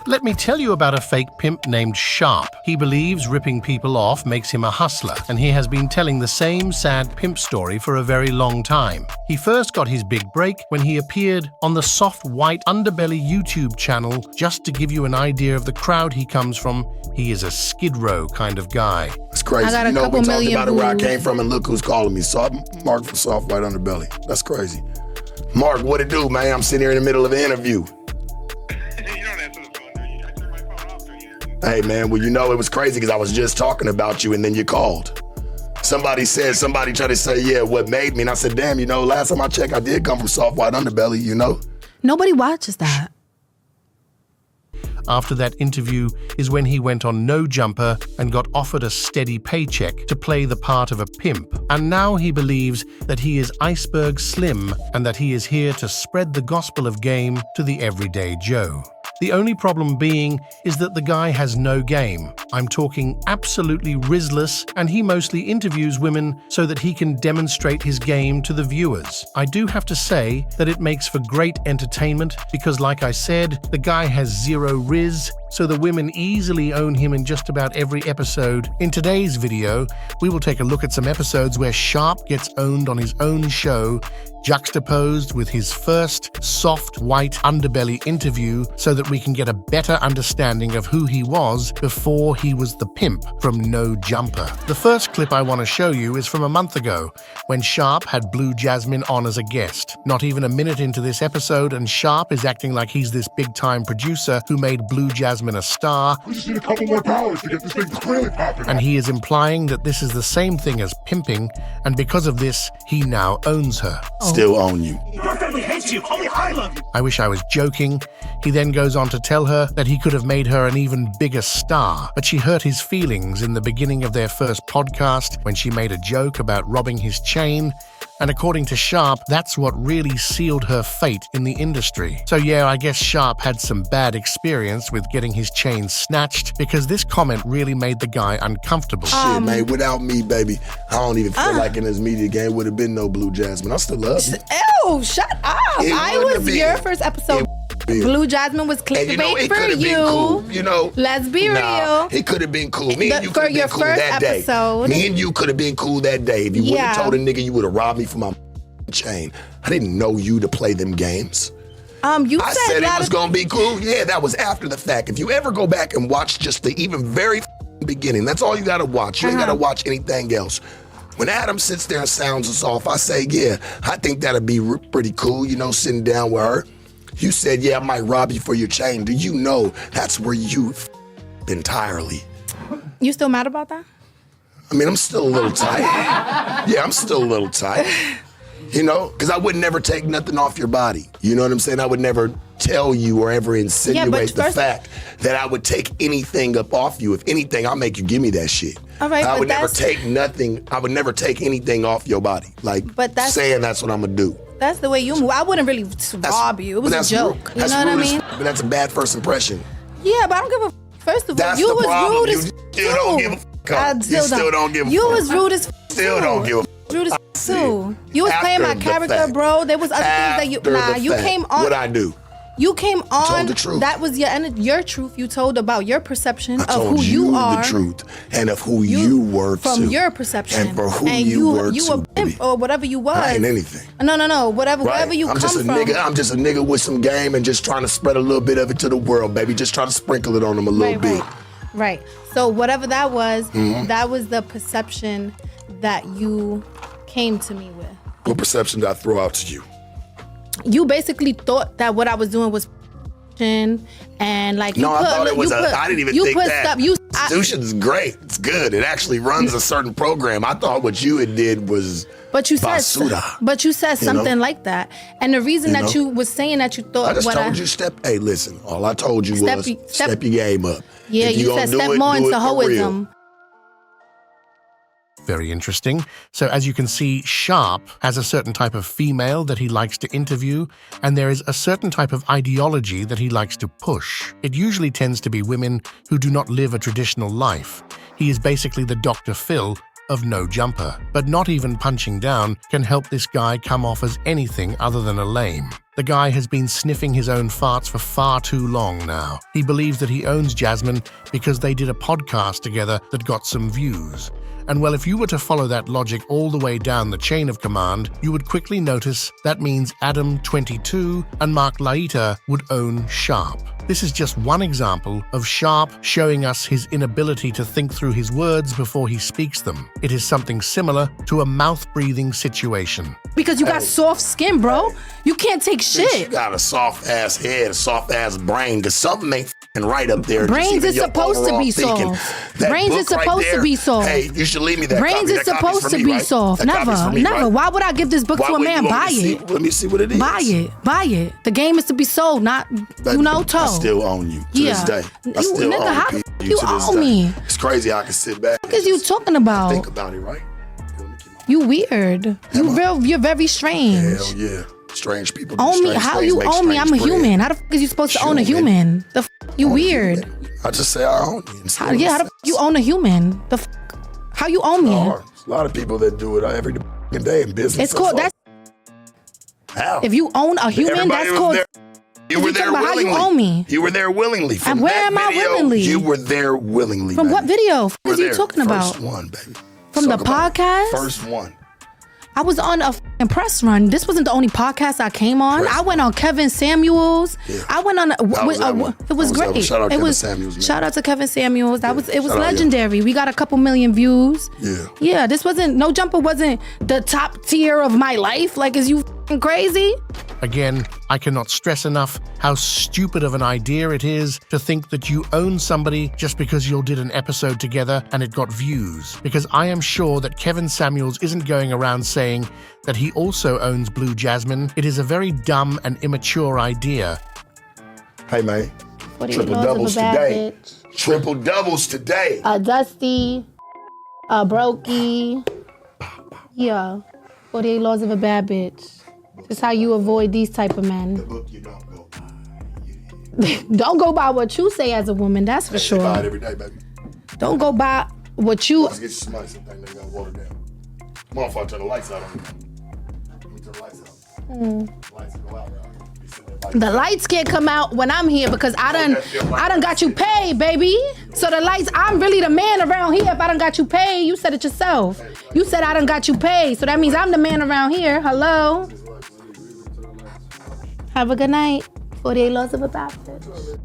Let me tell you about a fake pimp named Sharp. He believes ripping people off makes him a hustler, and he has been telling the same sad pimp story for a very long time. He first got his big break when he appeared on the Soft White Underbelly YouTube channel. Just to give you an idea of the crowd he comes from, he is a Skid Row kind of guy. It's crazy. I got you know, we talked about it where I views. came from, and look who's calling me. Mark from Soft White Underbelly. That's crazy. Mark, what it do, man? I'm sitting here in the middle of an interview. Hey, man, well, you know, it was crazy because I was just talking about you and then you called. Somebody tried to say, yeah, what made me? And I said, damn, you know, last time I checked, I did come from Soft White Underbelly, you know? Nobody watches that. After that interview is when he went on No Jumper and got offered a steady paycheck to play the part of a pimp. And now he believes that he is Iceberg Slim and that he is here to spread the gospel of game to the everyday Joe. The only problem being is that the guy has no game. I'm talking absolutely rizless, and he mostly interviews women so that he can demonstrate his game to the viewers. I do have to say that it makes for great entertainment because, like I said, the guy has zero riz, so the women easily own him in just about every episode. In today's video, we will take a look at some episodes where Sharp gets owned on his own show, juxtaposed with his first Soft White Underbelly interview so that we can get a better understanding of who he was before he was the pimp from No Jumper. The first clip I want to show you is from a month ago when Sharp had Blu Jasmin on as a guest. Not even a minute into this episode and Sharp is acting like he's this big-time producer who made Blu Jasmin a star. We just need a couple more powers to get this thing really popping. And he is implying that this is the same thing as pimping, and because of this, he now owns her. Still own you. Your family hates you. Only I love you. I wish I was joking. He then goes on to tell her that he could have made her an even bigger star, but she hurt his feelings in the beginning of their first podcast when she made a joke about robbing his chain. And according to Sharp, that's what really sealed her fate in the industry. So yeah, I guess Sharp had some bad experience with getting his chain snatched because this comment really made the guy uncomfortable. Shit, man, without me, baby, I don't even feel like in this media game would have been no Blu Jasmin. I still love you. Ew, shut up. It I wouldn't was have your been. first episode. been. Blu Jasmin was And you know, clickbait it for could have you. been cool, you know. Let's be real. It could have been cool. Me and you For could have your been cool first that episode. day. Me and you could have been cool that day. If you wouldn't have Yeah. told a nigga you would have robbed me for my chain. I didn't know you to play them games. You I said said that it was gonna be cool. Yeah, that was after the fact. If you ever go back and watch just the even very beginning, that's all you gotta watch. You ain't gotta watch anything else. When Adam sits there and sounds us off, I say, yeah, I think that'd be pretty cool, you know, sitting down with her. You said, yeah, I might rob you for your chain. Do you know that's where you entirely? You still mad about that? I mean, I'm still a little tight. Yeah, I'm still a little tight. You know, because I would never take nothing off your body. You know what I'm saying? I would never tell you or ever insinuate the fact that I would take anything up off you. If anything, I'll make you give me that shit. All right, I but would never that's- take nothing. I would never take anything off your body. Like But that's- saying that's what I'm gonna do. That's the way you move. I wouldn't really rob you. It was a joke. You know what I mean? But that's a bad first impression. Yeah, but I don't give a. First of all, That's you the was problem. rude You as still don't give a fuck. You still don't give a You fuck. was rude as Still too. don't give a Rude as see too. it. You was playing my After the character, fact. bro. There was other things that you. After Nah, the you fact. came on. What'd I do? You came on. told the truth. That was your truth. You told about your perception I of told who you are. the truth and of who you were from too. your perception and for who and you were you too, a pimp baby. or whatever you was. I ain't anything. No. Whatever, Right? wherever you I'm come just a from. nigga. I'm just a nigga with some game and just trying to spread a little bit of it to the world, baby. Just trying to sprinkle it on them a little bit. Right. So whatever that was, Mm-hmm. that was the perception that you came to me with. What perception did I throw out to you? You basically thought that what I was doing was and like you No, put, I thought it was. I didn't even think that. Constitution's great. It's good. It actually runs a certain program. I thought what you had did was. But you said basura. something like that, and the reason that you was saying that you thought I just what told you hey, listen. All I told you was step your game up. Yeah, If you gonna said do step it, more do into it for real. hoism. Very interesting. So as you can see, Sharp has a certain type of female that he likes to interview, and there is a certain type of ideology that he likes to push. It usually tends to be women who do not live a traditional life. He is basically the Dr. Phil of no jumper. But not even punching down can help this guy come off as anything other than a lame. The guy has been sniffing his own farts for far too long now. He believes that he owns Jasmin because they did a podcast together that got some views. And well, if you were to follow that logic all the way down the chain of command, you would quickly notice that means Adam 22 and Mark Laita would own Sharp. This is just one example of Sharp showing us his inability to think through his words before he speaks them. It is something similar to a mouth-breathing situation. Because you got soft skin, bro. You can't take shit. You got a soft-ass head, a soft-ass brain, because something ain't f***ing right up there. Brains is supposed to be soft. Brains is supposed to be soft. Hey, you should leave me that Brains copy. is supposed to be soft. Never, never. Why would I give this book to a man? Buy it. Let me see what it is. Buy it. The game is to be sold, not, toe. I still own you to this day. I still nigga, own how you you to this own day. me? It's crazy I can sit back. What is you talking about? Think about it, right? You weird. You're very strange. Hell yeah. Strange people do Own me? strange How things, you make own me? strange I'm a bread. human. How the fuck is you supposed to own a human? The you Own a weird. human. I just say I own you. and How the fuck you own a human? How you own me? There's a lot of people that do it every day in business. It's called that's. How? If you own a human, Everybody that's was called. there. You were there How willingly. you own me? You were there willingly. From And where that am I video, willingly? You were there willingly. From baby. what video? What You is were you there. talking about? First one, baby. From the Talk about it. podcast? First one. I was on a f***ing press run. This wasn't the only podcast I came on. Press I went on Kevin Samuels. Yeah. I went on. was that one? It was How was that great. one? Shout out it Kevin was, Samuels, man. Shout out to Kevin Samuels. It was Shout out, yeah. legendary. We got a couple million views. Yeah. Yeah. This wasn't. No Jumper wasn't the top tier of my life. Like, is you f***ing crazy? Again, I cannot stress enough how stupid of an idea it is to think that you own somebody just because you did an episode together and it got views. Because I am sure that Kevin Samuels isn't going around saying that he also owns Blu Jasmin. It is a very dumb and immature idea. Hey, man. What are Triple you doubles a bad today. bitch? Triple doubles today. A Dusty, a Brokey. Yeah. 48 Laws of a Bad Bitch. This is how you avoid these type of men. Look, you don't go by. Don't go by what you say as a woman, that's for Buy it sure. every day, baby. Don't go by what you... Let's get you somebody something they got water down. Motherfucker, turn the lights out on me. Let me turn the lights out. Lights go out, right? The lights can't come out when I'm here because I done got you paid, baby. So the lights, I'm really the man around here if I done got you paid. You said it yourself. You said I done got you paid. So that means I'm the man around here. Hello? Have a good night. 48 Laws of a Bad Bitch.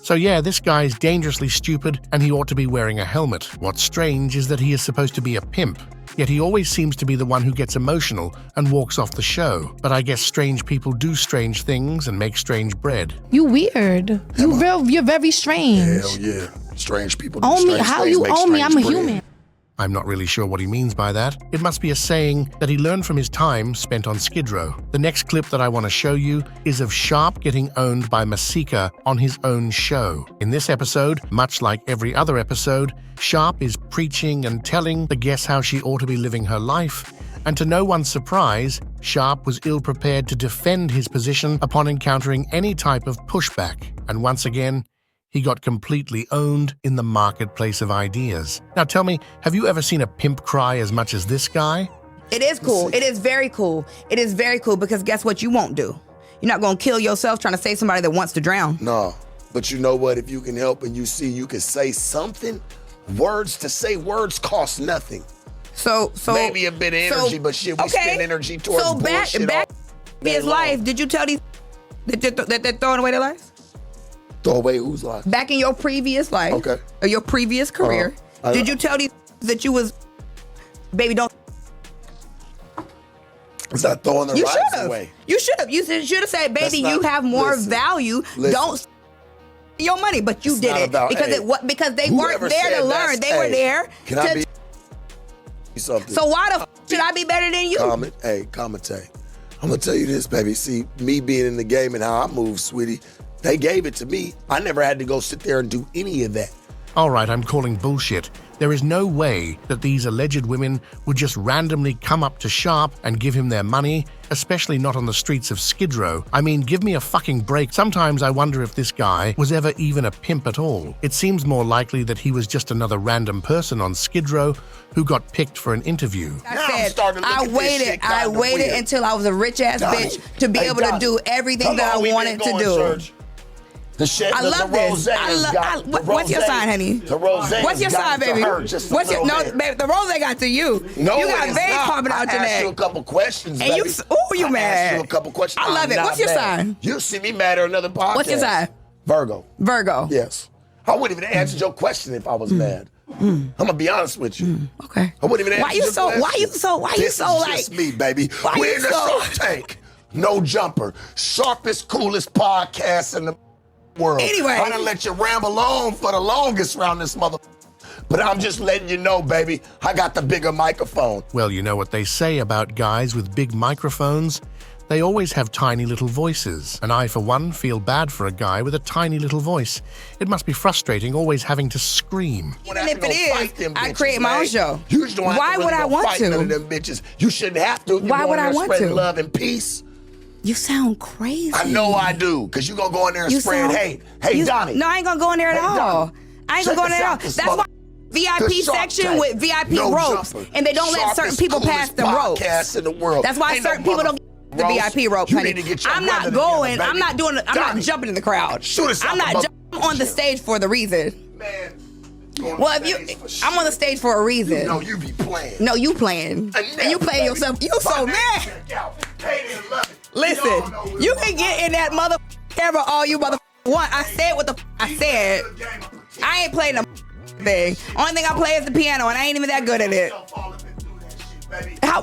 So yeah, this guy's dangerously stupid and he ought to be wearing a helmet. What's strange is that he is supposed to be a pimp, yet he always seems to be the one who gets emotional and walks off the show. But I guess strange people do strange things and make strange bread. You weird. You're very strange. Hell yeah. Strange people do Own me. strange How things, you make own me? strange I'm a bread. human. I'm not really sure what he means by that. It must be a saying that he learned from his time spent on Skid Row. The next clip that I want to show you is of Sharp getting owned by Masika on his own show. In this episode, much like every other episode, Sharp is preaching and telling the guests how she ought to be living her life. And to no one's surprise, Sharp was ill-prepared to defend his position upon encountering any type of pushback. And once again, he got completely owned in the marketplace of ideas. Now tell me, have you ever seen a pimp cry as much as this guy? It is cool. It is very cool. It is very cool because guess what you won't do? You're not going to kill yourself trying to save somebody that wants to drown. No, but you know what? If you can help and you see you can say something, words cost nothing. So Maybe a bit of energy, but shit, we spend energy towards back bullshit in all his day life, long. did you tell these that they're throwing away their lives? Throw away whose life? Back in your previous life, Okay. or your previous career, did you tell these that you was, baby, don't? It's not throwing their You lives should have. away. You should have. You should have said, baby, That's you not- have more listen, value. listen. Don't your money, but you It's did not it about- because hey, because they whoever weren't there said to learn. that's- They were hey, there Can I to. be something? So why the should I be better than you? Commentate. I'm gonna tell you this, baby. See, me being in the game and how I move, sweetie, they gave it to me. I never had to go sit there and do any of that. All right, I'm calling bullshit. There is no way that these alleged women would just randomly come up to Sharp and give him their money, especially not on the streets of Skid Row. I mean, give me a fucking break. Sometimes I wonder if this guy was ever even a pimp at all. It seems more likely that he was just another random person on Skid Row who got picked for an interview. I waited until I was a rich ass bitch to be able to do everything that I wanted to do. I love this. What's your sign, honey? The rose. What's your sign, baby? What's your baby? The rose got to you. No, you got veins popping out your neck. I asked you a couple questions, and baby. You mad? I asked you a couple questions. I love it. What's your sign? You see me mad at another podcast. What's your sign? Virgo. Virgo. Yes. I wouldn't even answer your question if I was mad. I'm gonna be honest with you. Okay. I wouldn't even answer Why you so like? This is just me, baby. We're in the Shark Tank. No jumper. Sharpest, coolest podcast in the world. Anyway. I done let you ramble on for the longest round this mother. But I'm just letting you know, baby, I got the bigger microphone. Well, you know what they say about guys with big microphones? They always have tiny little voices, and I, for one, feel bad for a guy with a tiny little voice. It must be frustrating always having to scream. Even if it is, I create my own show. Why would I want to? None of them bitches. You shouldn't have to. Why would I want to? Love and peace. You sound crazy. I know I do, because you're going to go in there and spread hate. Hey, Donnie. No, I ain't going to go in there at all. I ain't going to go in there at all. That's why VIP section with VIP ropes, and they don't let certain people pass them ropes. That's why certain people don't get the VIP rope, honey. I'm not going. I'm not jumping in the crowd. I'm not jumping on the stage for the reason. Man. Well, I'm on the stage for a reason. You know you be playing. No, you playing. And you playing yourself. You so mad. Listen, you can get in that mother camera all you mother want. I said what the I said. I ain't playing the thing. Only thing I play is the piano, and I ain't even that good at it.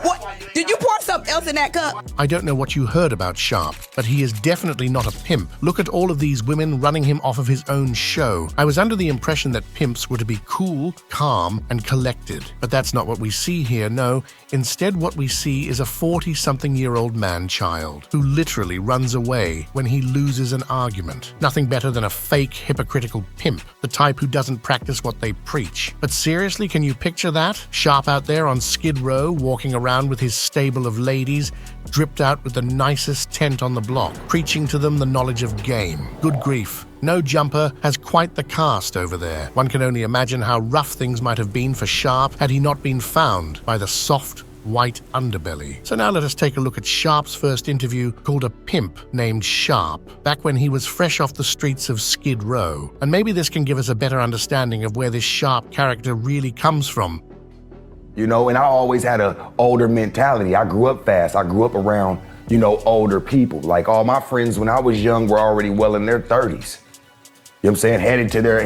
What? Did you pour something else in that cup? I don't know what you heard about Sharp, but he is definitely not a pimp. Look at all of these women running him off of his own show. I was under the impression that pimps were to be cool, calm, and collected. But that's not what we see here, no. Instead, what we see is a 40-something-year-old man-child who literally runs away when he loses an argument. Nothing better than a fake, hypocritical pimp, the type who doesn't practice what they preach. But seriously, can you picture that? Sharp out there on Skid Row, walking around with his stable of ladies, dripped out with the nicest tent on the block, preaching to them the knowledge of game. Good grief. No Jumper has quite the cast over there. One can only imagine how rough things might have been for Sharp had he not been found by the Soft White Underbelly. So now let us take a look at Sharp's first interview called A Pimp Named Sharp, back when he was fresh off the streets of Skid Row. And maybe this can give us a better understanding of where this Sharp character really comes from. You know, and I always had an older mentality. I grew up fast. I grew up around, you know, older people. Like all my friends when I was young were already well in their 30s. You know what I'm saying? Into their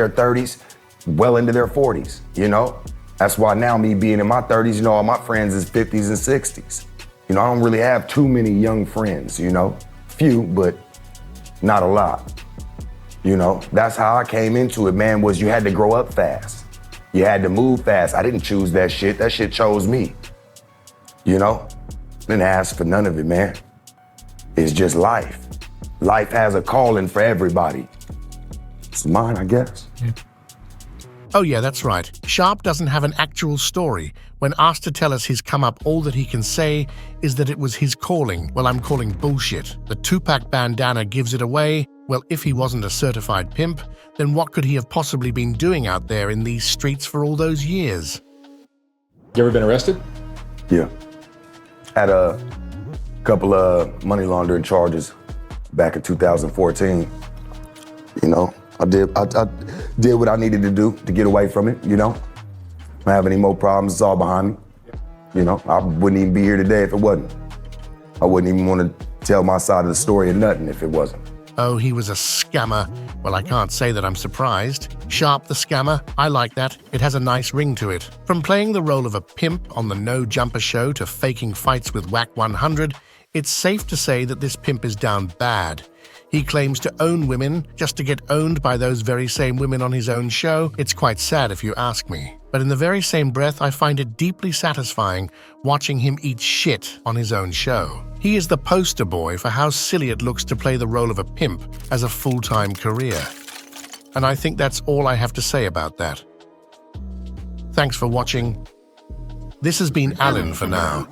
30s, well into their 40s, you know? That's why now me being in my 30s, you know, all my friends is 50s and 60s. You know, I don't really have too many young friends, you know? Few, but not a lot. You know, that's how I came into it, man, was you had to grow up fast. You had to move fast. I didn't choose that shit. That shit chose me. You know? Didn't ask for none of it, man. It's just life. Life has a calling for everybody. It's mine, I guess. Yeah. Oh yeah, that's right. Sharp doesn't have an actual story. When asked to tell us his come up, all that he can say is that it was his calling. Well, I'm calling bullshit. The Tupac bandana gives it away. Well, if he wasn't a certified pimp, then what could he have possibly been doing out there in these streets for all those years? You ever been arrested? Yeah. Had a couple of money laundering charges back in 2014. You know, I did what I needed to do to get away from it, you know? I don't have any more problems, it's all behind me. You know, I wouldn't even be here today if it wasn't. I wouldn't even want to tell my side of the story or nothing if it wasn't. Oh, he was a scammer. Well, I can't say that I'm surprised. Sharp the scammer, I like that. It has a nice ring to it. From playing the role of a pimp on the No Jumper show to faking fights with Whack 100, it's safe to say that this pimp is down bad. He claims to own women just to get owned by those very same women on his own show. It's quite sad if you ask me. But in the very same breath, I find it deeply satisfying watching him eat shit on his own show. He is the poster boy for how silly it looks to play the role of a pimp as a full-time career. And I think that's all I have to say about that. Thanks for watching. This has been Alan for now.